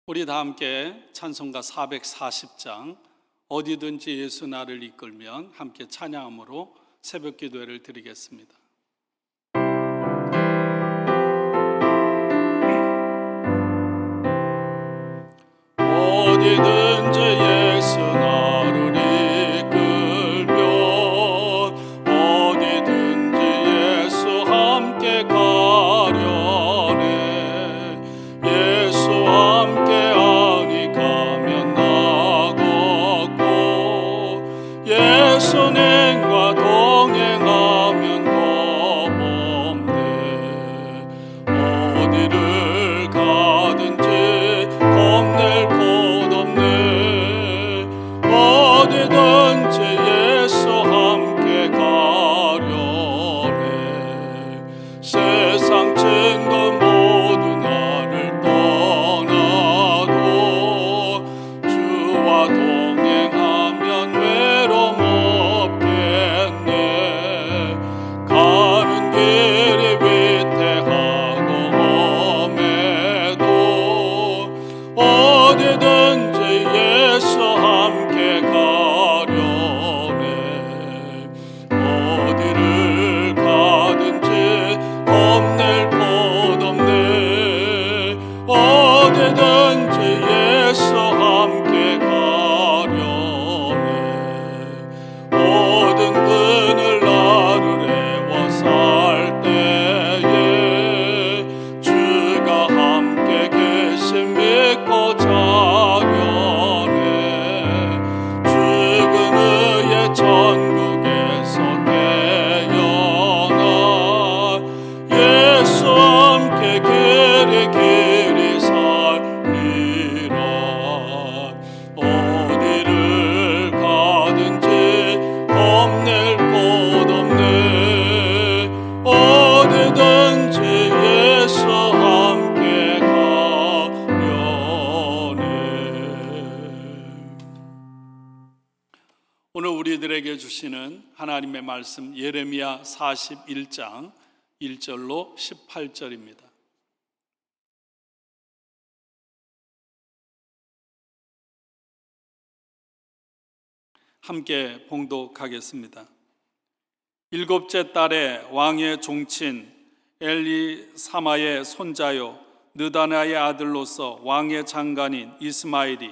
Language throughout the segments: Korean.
우리 다 함께 찬송가 440장 어디든지 예수 나를 이끌면 함께 찬양함으로 새벽 기도회를 드리겠습니다. 어디든지 예수 나를 이끌면 어디든지 예수 함께 가려네. 예수 함께 하니 가면 나겠고 예수님과 동행하면 겁없네. 어디를 가든지 겁낼 곳 없네. 어디든지 예수 함께 가려네. 세상 친구 모두 나를 떠나도 주와 동행하면 외로움 없겠네. 가는 길이 위태하고 험해도 어디든지 예수 함께 가려네. 어디를 가든지 겁낼 곳 없네. 어디든지 예수 함께 가려네. 모든 그늘 나를 애워살 때에 주가 함께 계심 믿고 자려네. 죽은 의의 천국에서 태어나 예수 함께 길이 살리라. 어디를 가든지 겁낼 곳 없네. 어디든지 예수 함께 가려네. 오늘 우리들에게 주시는 하나님의 말씀 예레미야 41장 1절로 18절입니다. 함께 봉독하겠습니다. 일곱째 달에 왕의 종친 엘리사마의 손자요 느다나의 아들로서 왕의 장관인 이스마엘이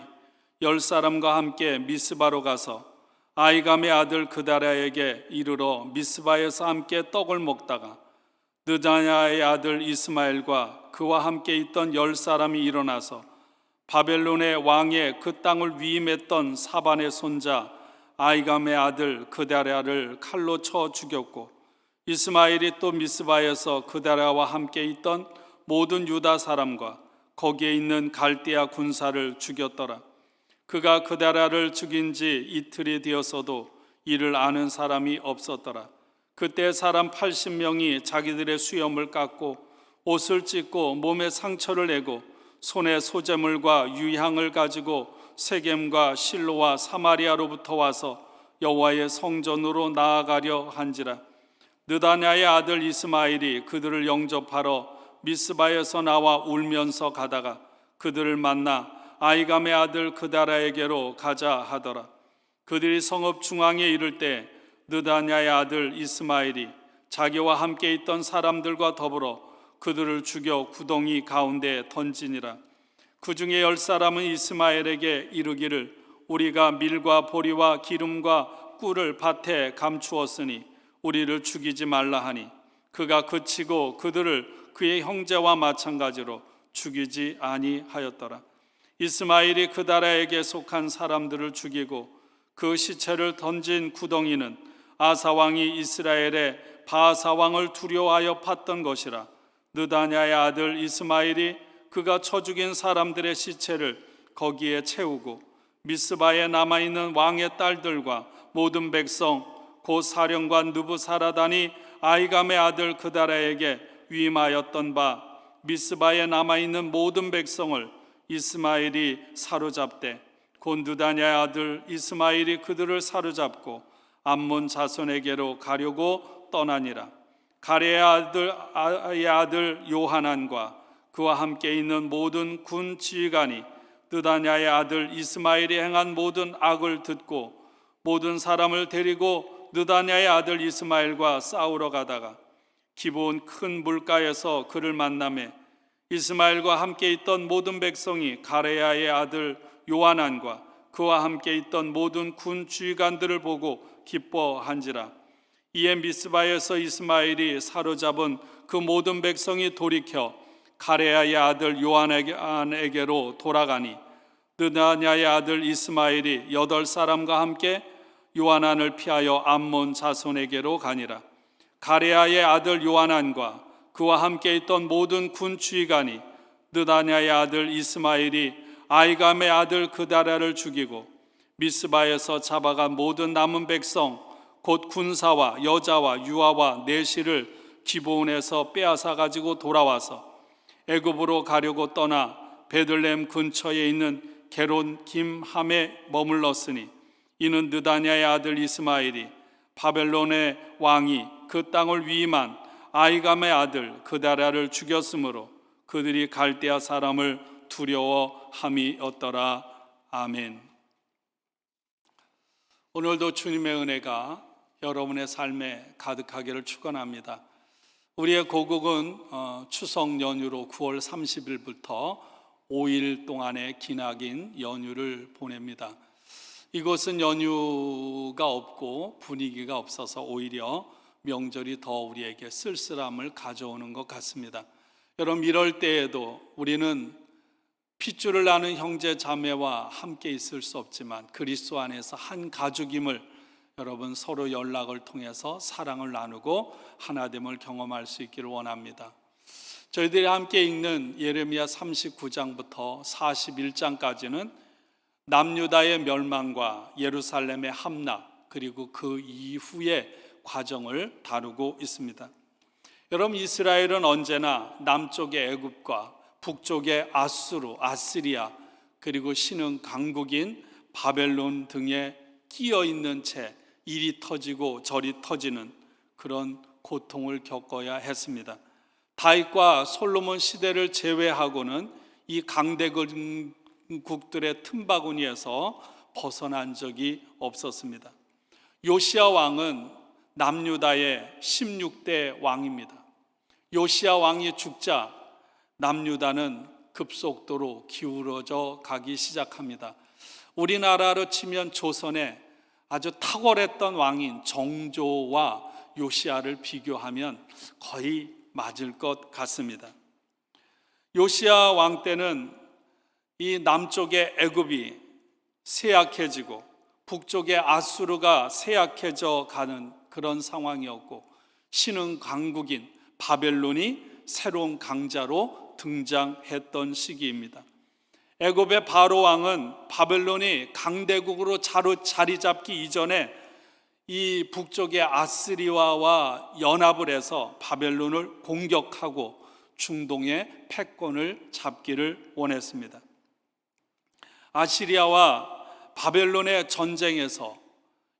10사람과 함께 미스바로 가서 아이감의 아들 그다랴에게 이르러 미스바에서 함께 떡을 먹다가 느다냐의 아들 이스마엘과 그와 함께 있던 10사람이 일어나서 바벨론의 왕의 그 땅을 위임했던 사반의 손자 아이감의 아들 그다랴를 칼로 쳐 죽였고 이스마엘이 또 미스바에서 그다랴와 함께 있던 모든 유다 사람과 거기에 있는 갈대아 군사를 죽였더라. 그가 그다랴를 죽인 지 이틀이 되었어도 이를 아는 사람이 없었더라. 그때 사람 80명이 자기들의 수염을 깎고 옷을 찢고 몸에 상처를 내고 손에 소재물과 유향을 가지고 세겜과 실로와 사마리아로부터 와서 여호와의 성전으로 나아가려 한지라. 느다냐의 아들 이스마엘이 그들을 영접하러 미스바에서 나와 울면서 가다가 그들을 만나 아이감의 아들 그다랴에게로 가자 하더라. 그들이 성읍 중앙에 이를 때 느다냐의 아들 이스마엘이 자기와 함께 있던 사람들과 더불어 그들을 죽여 구덩이 가운데 던지니라. 그 중에 10사람은 이스마엘에게 이르기를 우리가 밀과 보리와 기름과 꿀을 밭에 감추었으니 우리를 죽이지 말라 하니 그가 그치고 그들을 그의 형제와 마찬가지로 죽이지 아니하였더라. 이스마엘이 그다랴에게 속한 사람들을 죽이고 그 시체를 던진 구덩이는 아사왕이 이스라엘의 바하사왕을 두려워하여 팠던 것이라. 느다냐의 아들 이스마엘이 그가 쳐 죽인 사람들의 시체를 거기에 채우고 미스바에 남아있는 왕의 딸들과 모든 백성 곧 사령관 느부사라단이 아이감의 아들 그다랴에게 위임하였던 바 미스바에 남아있는 모든 백성을 이스마엘이 사로잡되 곧 느다냐의 아들 이스마엘이 그들을 사로잡고 암몬 자손에게로 가려고 떠나니라. 가레의 아들 요하난과 그와 함께 있는 모든 군 지휘관이 느다냐의 아들 이스마엘이 행한 모든 악을 듣고 모든 사람을 데리고 느다냐의 아들 이스마엘과 싸우러 가다가 기브온 큰 물가에서 그를 만나매 이스마엘과 함께 있던 모든 백성이 가레야의 아들 요하난과 그와 함께 있던 모든 군 주의관들을 보고 기뻐한지라. 이에 미스바에서 이스마엘이 사로잡은 그 모든 백성이 돌이켜 가레야의 아들 요하난에게로 돌아가니 느다냐의 아들 이스마엘이 8사람과 함께 요하난을 피하여 암몬 자손에게로 가니라. 가레야의 아들 요하난과 그와 함께 있던 모든 군 주의관이 느다냐의 아들 이스마엘이 아이감의 아들 그다랴를 죽이고 미스바에서 잡아간 모든 남은 백성 곧 군사와 여자와 유아와 내시를 기브온에서 빼앗아 가지고 돌아와서 애굽으로 가려고 떠나 베들레헴 근처에 있는 게론 김함에 머물렀으니 이는 느다냐의 아들 이스마엘이 바벨론의 왕이 그 땅을 위임한 아이감의 아들 그다랴를 죽였으므로 그들이 갈대아 사람을 두려워함이었더라. 아멘. 오늘도 주님의 은혜가 여러분의 삶에 가득하기를 축원합니다. 우리의 고국은 추석 연휴로 9월 30일부터 5일 동안의 기나긴 연휴를 보냅니다. 이곳은 연휴가 없고 분위기가 없어서 오히려 명절이 더 우리에게 쓸쓸함을 가져오는 것 같습니다. 여러분, 이럴 때에도 우리는 핏줄을 나는 형제 자매와 함께 있을 수 없지만 그리스도 안에서 한 가족임을 여러분 서로 연락을 통해서 사랑을 나누고 하나됨을 경험할 수 있기를 원합니다. 저희들이 함께 읽는 예레미야 39장부터 41장까지는 남유다의 멸망과 예루살렘의 함락 그리고 그 이후의 과정을 다루고 있습니다. 여러분, 이스라엘은 언제나 남쪽의 애굽과 북쪽의 아수르, 아시리아 그리고 신흥 강국인 바벨론 등에 끼어 있는 채 이리 터지고 저리 터지는 그런 고통을 겪어야 했습니다. 다윗과 솔로몬 시대를 제외하고는 이 강대국들의 틈바구니에서 벗어난 적이 없었습니다. 요시야 왕은 남유다의 16대 왕입니다. 요시야 왕이 죽자 남유다는 급속도로 기울어져 가기 시작합니다. 우리나라로 치면 조선의 아주 탁월했던 왕인 정조와 요시야를 비교하면 거의 맞을 것 같습니다. 요시야 왕 때는 이 남쪽의 애굽이 쇠약해지고 북쪽의 아수르가 쇠약해져 가는 그런 상황이었고 신흥 강국인 바벨론이 새로운 강자로 등장했던 시기입니다. 애굽의 바로 왕은 바벨론이 강대국으로 자리 잡기 이전에 이 북쪽의 아스리아와 연합을 해서 바벨론을 공격하고 중동의 패권을 잡기를 원했습니다. 아시리아와 바벨론의 전쟁에서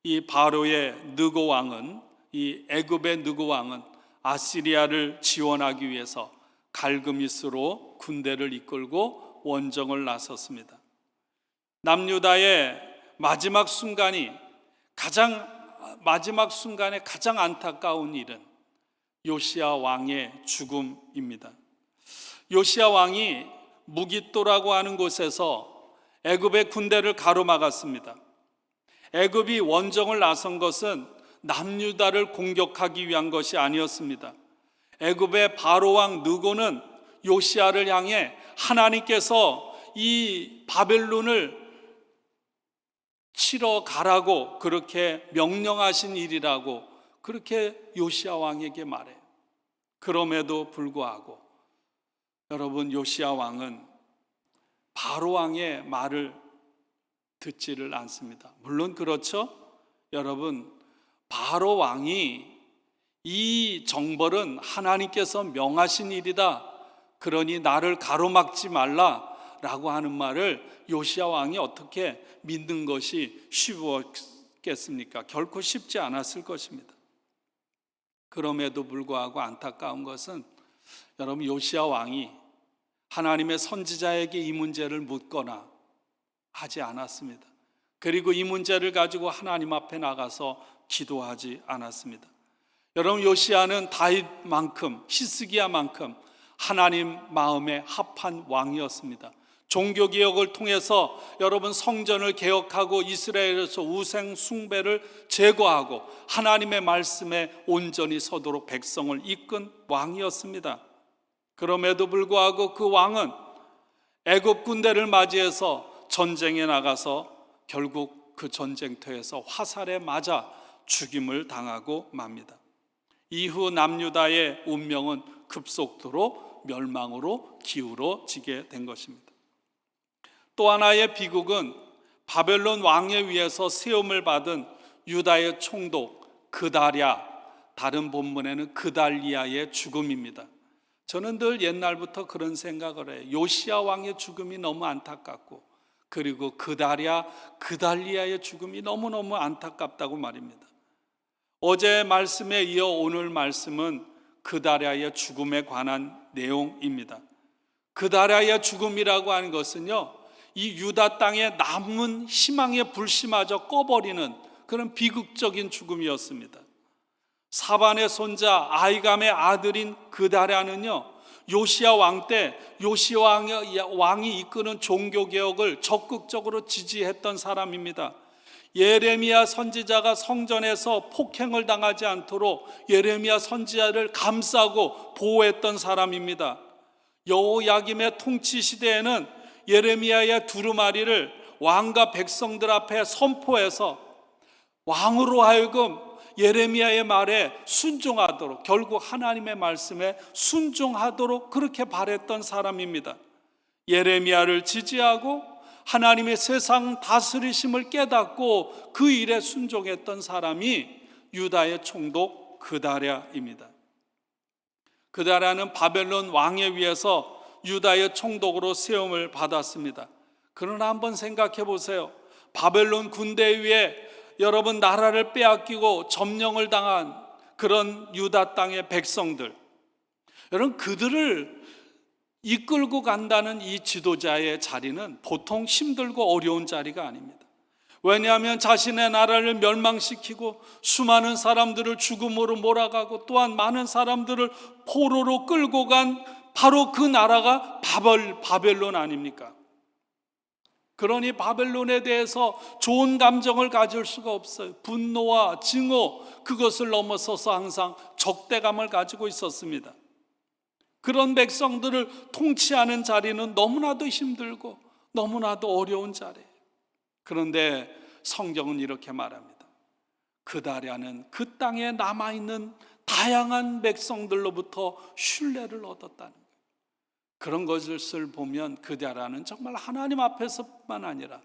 이 바로의 느고 왕은 이 애굽의 느고 왕은 아시리아를 지원하기 위해서 갈그미스로 군대를 이끌고 원정을 나섰습니다. 남유다의 마지막 순간에 가장 안타까운 일은 요시야 왕의 죽음입니다. 요시야 왕이 무깃도라고 하는 곳에서 애굽의 군대를 가로막았습니다. 애굽이 원정을 나선 것은 남유다를 공격하기 위한 것이 아니었습니다. 애굽의 바로왕 느고는 요시야를 향해 하나님께서 이 바벨론을 치러 가라고 그렇게 명령하신 일이라고 그렇게 요시야 왕에게 말해요. 그럼에도 불구하고 여러분, 요시야 왕은 바로 왕의 말을 듣지를 않습니다. 물론 그렇죠. 여러분, 바로 왕이 이 정벌은 하나님께서 명하신 일이다, 그러니 나를 가로막지 말라라고 하는 말을 요시야 왕이 어떻게 믿는 것이 쉬웠겠습니까? 결코 쉽지 않았을 것입니다. 그럼에도 불구하고 안타까운 것은 여러분, 요시야 왕이 하나님의 선지자에게 이 문제를 묻거나 하지 않았습니다. 그리고 이 문제를 가지고 하나님 앞에 나가서 기도하지 않았습니다. 여러분, 요시야는 다윗만큼, 히스기야만큼 하나님 마음에 합한 왕이었습니다. 종교개혁을 통해서 여러분 성전을 개혁하고 이스라엘에서 우상 숭배를 제거하고 하나님의 말씀에 온전히 서도록 백성을 이끈 왕이었습니다. 그럼에도 불구하고 그 왕은 애굽 군대를 맞이해서 전쟁에 나가서 결국 그 전쟁터에서 화살에 맞아 죽임을 당하고 맙니다. 이후 남유다의 운명은 급속도로 멸망으로 기울어지게 된 것입니다. 또 하나의 비극은 바벨론 왕에 의해서 세움을 받은 유다의 총독 그다랴, 다른 본문에는 그달리아의 죽음입니다. 저는 늘 옛날부터 그런 생각을 해요. 요시야 왕의 죽음이 너무 안타깝고, 그리고 그달리아의 죽음이 너무너무 안타깝다고 말입니다. 어제 말씀에 이어 오늘 말씀은 그다랴의 죽음에 관한 내용입니다. 그다랴의 죽음이라고 하는 것은요, 이 유다 땅에 남은 희망의 불씨마저 꺼버리는 그런 비극적인 죽음이었습니다. 사반의 손자 아히감의 아들인 그다랴는요, 요시야 왕 때 요시야 왕이 이끄는 종교개혁을 적극적으로 지지했던 사람입니다. 예레미야 선지자가 성전에서 폭행을 당하지 않도록 예레미야 선지자를 감싸고 보호했던 사람입니다. 여호야김의 통치 시대에는 예레미야의 두루마리를 왕과 백성들 앞에 선포해서 왕으로 하여금 예레미야의 말에 순종하도록, 결국 하나님의 말씀에 순종하도록 그렇게 바랬던 사람입니다. 예레미야를 지지하고 하나님의 세상 다스리심을 깨닫고 그 일에 순종했던 사람이 유다의 총독 그다랴입니다. 그다랴는 바벨론 왕에 의해서 유다의 총독으로 세움을 받았습니다. 그러나 한번 생각해 보세요. 바벨론 군대 위에 여러분 나라를 빼앗기고 점령을 당한 그런 유다 땅의 백성들, 여러분 그들을 이끌고 간다는 이 지도자의 자리는 보통 힘들고 어려운 자리가 아닙니다. 왜냐하면 자신의 나라를 멸망시키고 수많은 사람들을 죽음으로 몰아가고 또한 많은 사람들을 포로로 끌고 간 바로 그 나라가 바벨론 아닙니까? 그러니 바벨론에 대해서 좋은 감정을 가질 수가 없어요. 분노와 증오, 그것을 넘어서서 항상 적대감을 가지고 있었습니다. 그런 백성들을 통치하는 자리는 너무나도 힘들고 너무나도 어려운 자리예요. 그런데 성경은 이렇게 말합니다. 그다랴는 그 땅에 남아있는 다양한 백성들로부터 신뢰를 얻었다는 거예요. 그런 것을 보면 그다랴는 정말 하나님 앞에서뿐만 아니라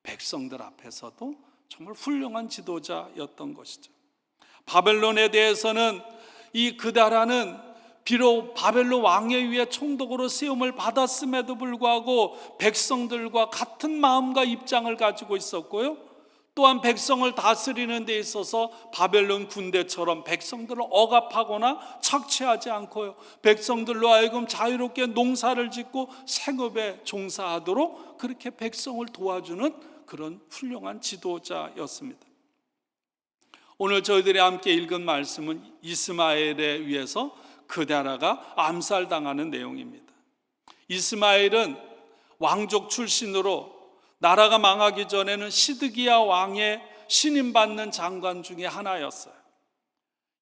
백성들 앞에서도 정말 훌륭한 지도자였던 것이죠. 바벨론에 대해서는 이 그다랴는 비록 바벨론 왕에 의해 총독으로 세움을 받았음에도 불구하고 백성들과 같은 마음과 입장을 가지고 있었고요, 또한 백성을 다스리는 데 있어서 바벨론 군대처럼 백성들을 억압하거나 착취하지 않고요, 백성들로 하여금 자유롭게 농사를 짓고 생업에 종사하도록 그렇게 백성을 도와주는 그런 훌륭한 지도자였습니다. 오늘 저희들이 함께 읽은 말씀은 이스마엘에 의해서 그다랴가 암살당하는 내용입니다. 이스마엘은 왕족 출신으로 나라가 망하기 전에는 시드기야 왕의 신임받는 장관 중에 하나였어요.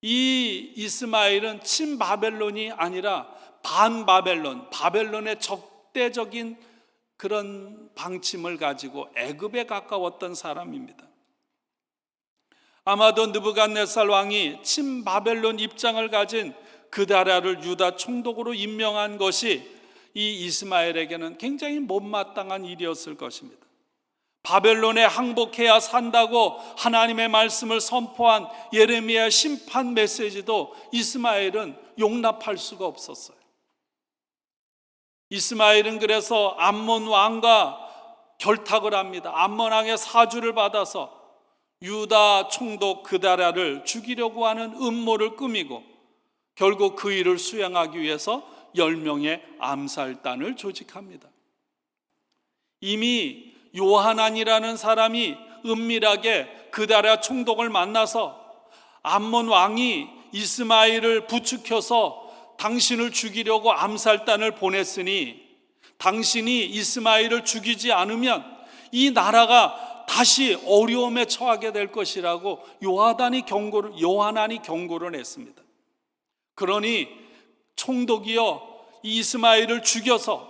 이 이스마엘은 친바벨론이 아니라 반바벨론, 바벨론의 적대적인 그런 방침을 가지고 애굽에 가까웠던 사람입니다. 아마도 느부갓네살 왕이 친바벨론 입장을 가진 그다랴를 유다 총독으로 임명한 것이 이 이스마엘에게는 굉장히 못마땅한 일이었을 것입니다. 바벨론에 항복해야 산다고 하나님의 말씀을 선포한 예레미야 심판 메시지도 이스마엘은 용납할 수가 없었어요. 이스마엘은 그래서 암몬 왕과 결탁을 합니다. 암몬 왕의 사주를 받아서 유다 총독 그다랴를 죽이려고 하는 음모를 꾸미고 결국 그 일을 수행하기 위해서 10명의 암살단을 조직합니다. 이미 요하난이라는 사람이 은밀하게 그다랴 총독을 만나서 암몬 왕이 이스마엘을 부추겨서 당신을 죽이려고 암살단을 보냈으니 당신이 이스마엘을 죽이지 않으면 이 나라가 다시 어려움에 처하게 될 것이라고 요하난이 경고를 했습니다. 그러니 총독이여 이스마엘을 죽여서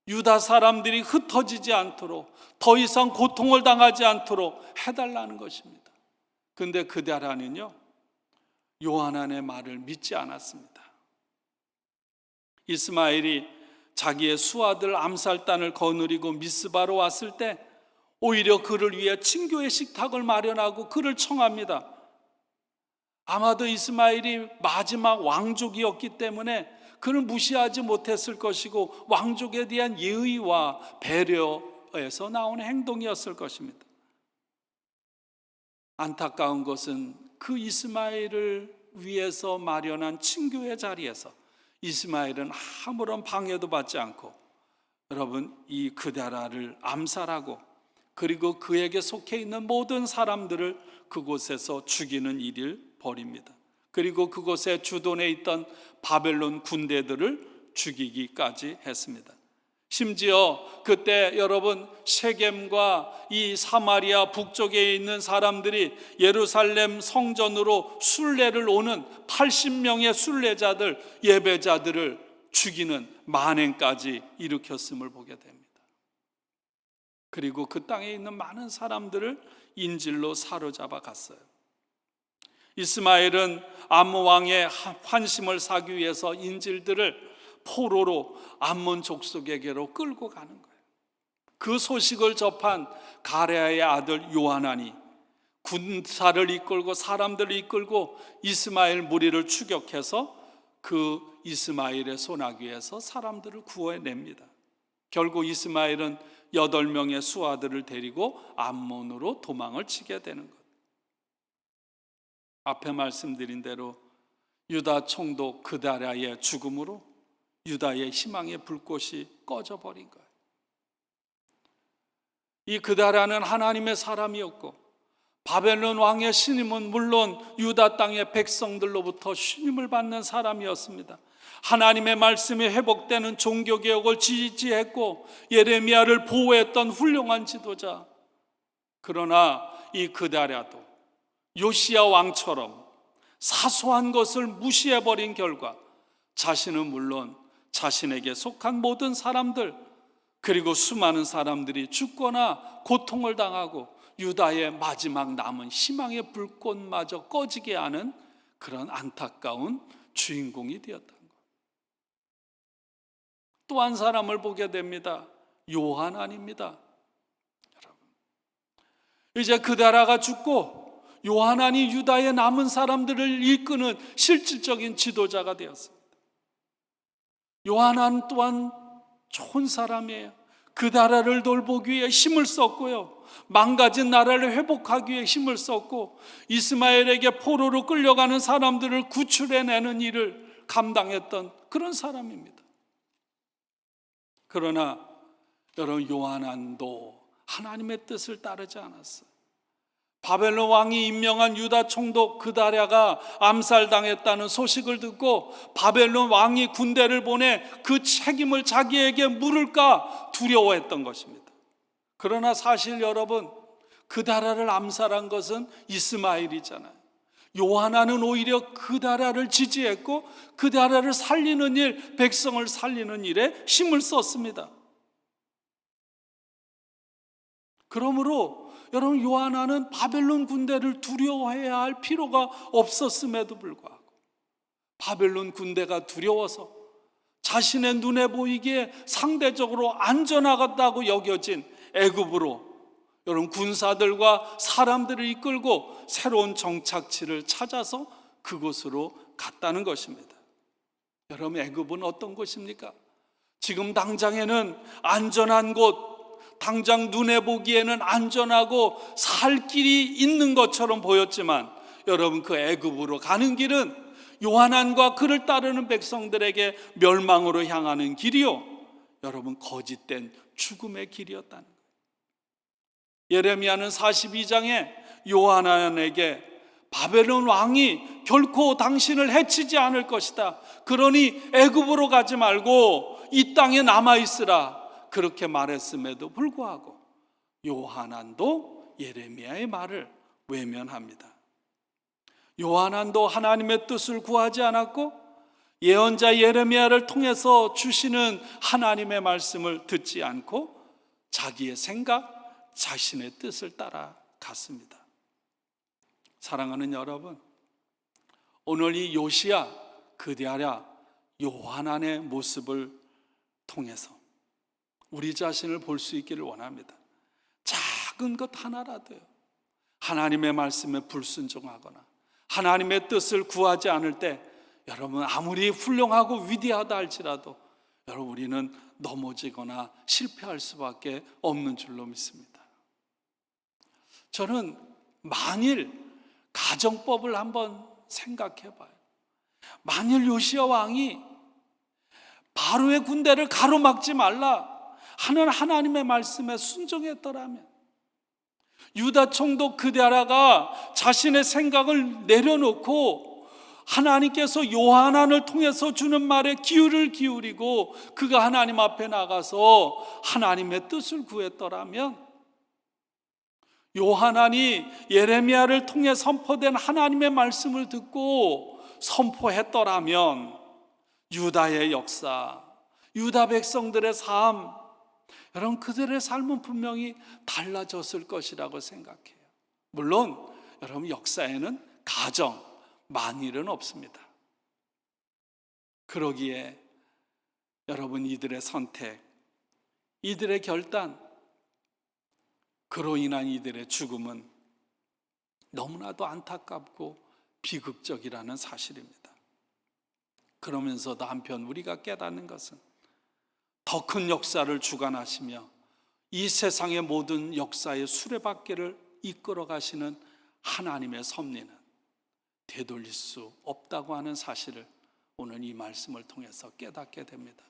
유다 사람들이 흩어지지 않도록 더 이상 고통을 당하지 않도록 해달라는 것입니다. 근데 그다라는요 요하난의 말을 믿지 않았습니다. 이스마엘이 자기의 수아들 암살단을 거느리고 미스바로 왔을 때 오히려 그를 위해 친교의 식탁을 마련하고 그를 청합니다. 아마도 이스마엘이 마지막 왕족이었기 때문에 그를 무시하지 못했을 것이고 왕족에 대한 예의와 배려에서 나오는 행동이었을 것입니다. 안타까운 것은 그 이스마엘을 위해서 마련한 친교의 자리에서 이스마엘은 아무런 방해도 받지 않고 여러분 이 그다라를 암살하고 그리고 그에게 속해 있는 모든 사람들을 그곳에서 죽이는 일을 벌입니다. 그리고 그곳에 주둔해 있던 바벨론 군대들을 죽이기까지 했습니다. 심지어 그때 여러분 셰겜과 이 사마리아 북쪽에 있는 사람들이 예루살렘 성전으로 순례를 오는 80명의 순례자들, 예배자들을 죽이는 만행까지 일으켰음을 보게 됩니다. 그리고 그 땅에 있는 많은 사람들을 인질로 사로잡아 갔어요. 이스마엘은 암몬 왕의 환심을 사기 위해서 인질들을 포로로 암몬 족속에게로 끌고 가는 거예요. 그 소식을 접한 가레아의 아들 요하난이 군사를 이끌고 사람들을 이끌고 이스마엘 무리를 추격해서 그 이스마엘의 소나기에서 사람들을 구해냅니다. 결국 이스마엘은 8명의 수하들을 데리고 암몬으로 도망을 치게 되는 것. 앞에 말씀드린 대로 유다 총독 그다랴의 죽음으로 유다의 희망의 불꽃이 꺼져버린 거예요. 이 그다랴는 하나님의 사람이었고 바벨론 왕의 신임은 물론 유다 땅의 백성들로부터 신임을 받는 사람이었습니다. 하나님의 말씀이 회복되는 종교개혁을 지지했고 예레미야를 보호했던 훌륭한 지도자. 그러나 이 그다랴도 요시야 왕처럼 사소한 것을 무시해버린 결과 자신은 물론 자신에게 속한 모든 사람들 그리고 수많은 사람들이 죽거나 고통을 당하고 유다의 마지막 남은 희망의 불꽃마저 꺼지게 하는 그런 안타까운 주인공이 되었다는 것. 또 한 사람을 보게 됩니다. 요하난입니다. 여러분, 이제 그다랴가 죽고 요하난이 유다의 남은 사람들을 이끄는 실질적인 지도자가 되었습니다. 요하난 또한 좋은 사람이에요. 그다랴를 돌보기 위해 힘을 썼고요, 망가진 나라를 회복하기 위해 힘을 썼고 이스마엘에게 포로로 끌려가는 사람들을 구출해내는 일을 감당했던 그런 사람입니다. 그러나 여러분 요하난도 하나님의 뜻을 따르지 않았어요. 바벨론 왕이 임명한 유다 총독 그다랴가 암살당했다는 소식을 듣고 바벨론 왕이 군대를 보내 그 책임을 자기에게 물을까 두려워했던 것입니다. 그러나 사실 여러분 그다랴를 암살한 것은 이스마엘이잖아요. 요하난은 오히려 그다랴를 지지했고 그다랴를 살리는 일, 백성을 살리는 일에 힘을 썼습니다. 그러므로 여러분 요하난은 바벨론 군대를 두려워해야 할 필요가 없었음에도 불구하고 바벨론 군대가 두려워서 자신의 눈에 보이기에 상대적으로 안전하다고 여겨진 애굽으로 여러분 군사들과 사람들을 이끌고 새로운 정착지를 찾아서 그곳으로 갔다는 것입니다. 여러분 애굽은 어떤 곳입니까? 지금 당장에는 안전한 곳, 당장 눈에 보기에는 안전하고 살 길이 있는 것처럼 보였지만 여러분 그 애굽으로 가는 길은 요하난과 그를 따르는 백성들에게 멸망으로 향하는 길이요, 여러분 거짓된 죽음의 길이었다는 거예요. 예레미야는 42장에 요하난에게 바벨론 왕이 결코 당신을 해치지 않을 것이다, 그러니 애굽으로 가지 말고 이 땅에 남아있으라, 그렇게 말했음에도 불구하고 요하난도 예레미야의 말을 외면합니다. 요하난도 하나님의 뜻을 구하지 않았고 예언자 예레미야를 통해서 주시는 하나님의 말씀을 듣지 않고 자기의 생각, 자신의 뜻을 따라갔습니다. 사랑하는 여러분, 오늘 이 요시야, 그디아랴, 요하난의 모습을 통해서 우리 자신을 볼 수 있기를 원합니다. 작은 것 하나라도요, 하나님의 말씀에 불순종하거나 하나님의 뜻을 구하지 않을 때 여러분, 아무리 훌륭하고 위대하다 할지라도 여러분, 우리는 넘어지거나 실패할 수밖에 없는 줄로 믿습니다. 저는 만일 가정법을 한번 생각해 봐요. 만일 요시야 왕이 바로의 군대를 가로막지 말라 하는 하나님의 말씀에 순종했더라면, 유다 총독 그디아랴가 자신의 생각을 내려놓고 하나님께서 요하난을 통해서 주는 말에 귀를 기울이고 그가 하나님 앞에 나가서 하나님의 뜻을 구했더라면, 요하난이 예레미야를 통해 선포된 하나님의 말씀을 듣고 선포했더라면 유다의 역사, 유다 백성들의 삶, 여러분, 그들의 삶은 분명히 달라졌을 것이라고 생각해요. 물론 여러분, 역사에는 가정, 만일은 없습니다. 그러기에 여러분, 이들의 선택, 이들의 결단, 그로 인한 이들의 죽음은 너무나도 안타깝고 비극적이라는 사실입니다. 그러면서도 한편 우리가 깨닫는 것은 더 큰 역사를 주관하시며 이 세상의 모든 역사의 수레바퀴를 이끌어 가시는 하나님의 섭리는 되돌릴 수 없다고 하는 사실을 오늘 이 말씀을 통해서 깨닫게 됩니다.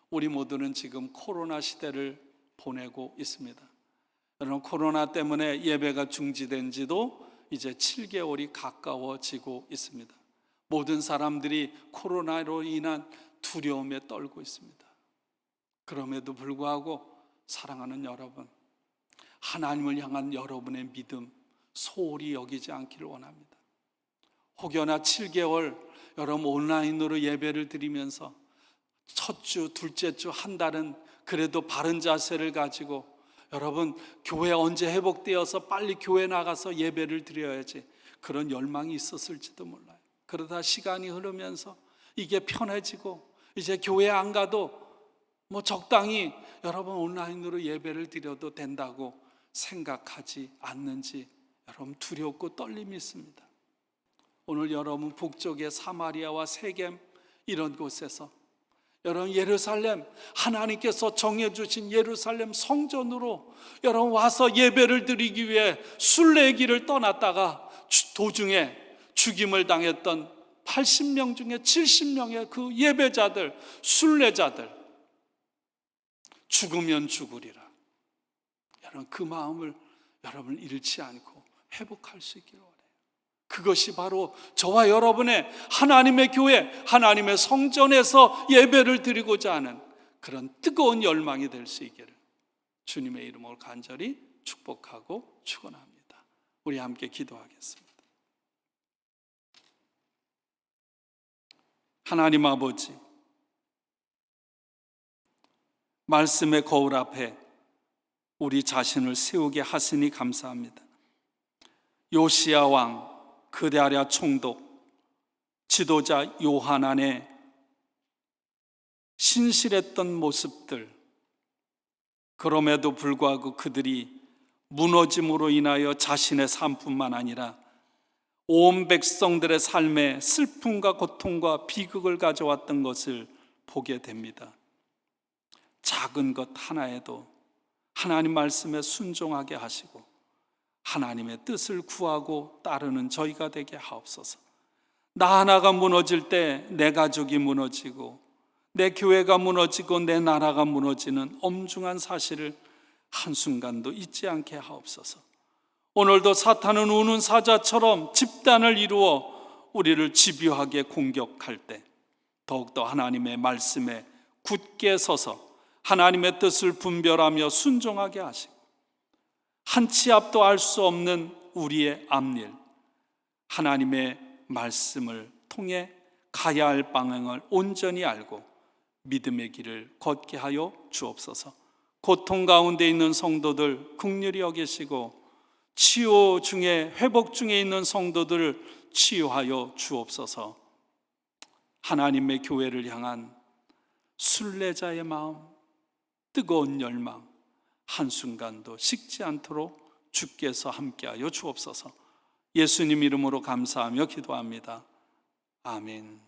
우리 모두는 지금 코로나 시대를 보내고 있습니다. 여러분, 코로나 때문에 예배가 중지된 지도 이제 7개월이 가까워지고 있습니다. 모든 사람들이 코로나로 인한 두려움에 떨고 있습니다. 그럼에도 불구하고 사랑하는 여러분, 하나님을 향한 여러분의 믿음 소홀히 여기지 않기를 원합니다. 혹여나 7개월 여러분 온라인으로 예배를 드리면서 첫 주, 둘째 주, 한 달은 그래도 바른 자세를 가지고 여러분, 교회 언제 회복되어서 빨리 교회 나가서 예배를 드려야지, 그런 열망이 있었을지도 몰라요. 그러다 시간이 흐르면서 이게 편해지고 이제 교회 안 가도 적당히 여러분 온라인으로 예배를 드려도 된다고 생각하지 않는지 여러분, 두렵고 떨림이 있습니다. 오늘 여러분, 북쪽의 사마리아와 세겜 이런 곳에서 여러분, 예루살렘, 하나님께서 정해주신 예루살렘 성전으로 여러분 와서 예배를 드리기 위해 순례길을 떠났다가 도중에 죽임을 당했던 80명 중에 70명의 그 예배자들, 순례자들, 죽으면 죽으리라. 여러분, 그 마음을 여러분 잃지 않고 회복할 수 있기를 원해요. 그것이 바로 저와 여러분의 하나님의 교회, 하나님의 성전에서 예배를 드리고자 하는 그런 뜨거운 열망이 될 수 있기를 주님의 이름으로 간절히 축복하고 축원합니다. 우리 함께 기도하겠습니다. 하나님 아버지, 말씀의 거울 앞에 우리 자신을 세우게 하시니 감사합니다. 요시야 왕, 그디아랴 총독, 지도자 요하난의 신실했던 모습들, 그럼에도 불구하고 그들이 무너짐으로 인하여 자신의 삶뿐만 아니라 온 백성들의 삶에 슬픔과 고통과 비극을 가져왔던 것을 보게 됩니다. 작은 것 하나에도 하나님 말씀에 순종하게 하시고 하나님의 뜻을 구하고 따르는 저희가 되게 하옵소서. 나 하나가 무너질 때 내 가족이 무너지고 내 교회가 무너지고 내 나라가 무너지는 엄중한 사실을 한순간도 잊지 않게 하옵소서. 오늘도 사탄은 우는 사자처럼 집단을 이루어 우리를 집요하게 공격할 때 더욱더 하나님의 말씀에 굳게 서서 하나님의 뜻을 분별하며 순종하게 하시고, 한 치 앞도 알 수 없는 우리의 앞일, 하나님의 말씀을 통해 가야 할 방향을 온전히 알고 믿음의 길을 걷게 하여 주옵소서. 고통 가운데 있는 성도들 긍휼히 여기시고, 치유 중에 회복 중에 있는 성도들을 치유하여 주옵소서. 하나님의 교회를 향한 순례자의 마음, 뜨거운 열망 한순간도 식지 않도록 주께서 함께하여 주옵소서. 예수님 이름으로 감사하며 기도합니다. 아멘.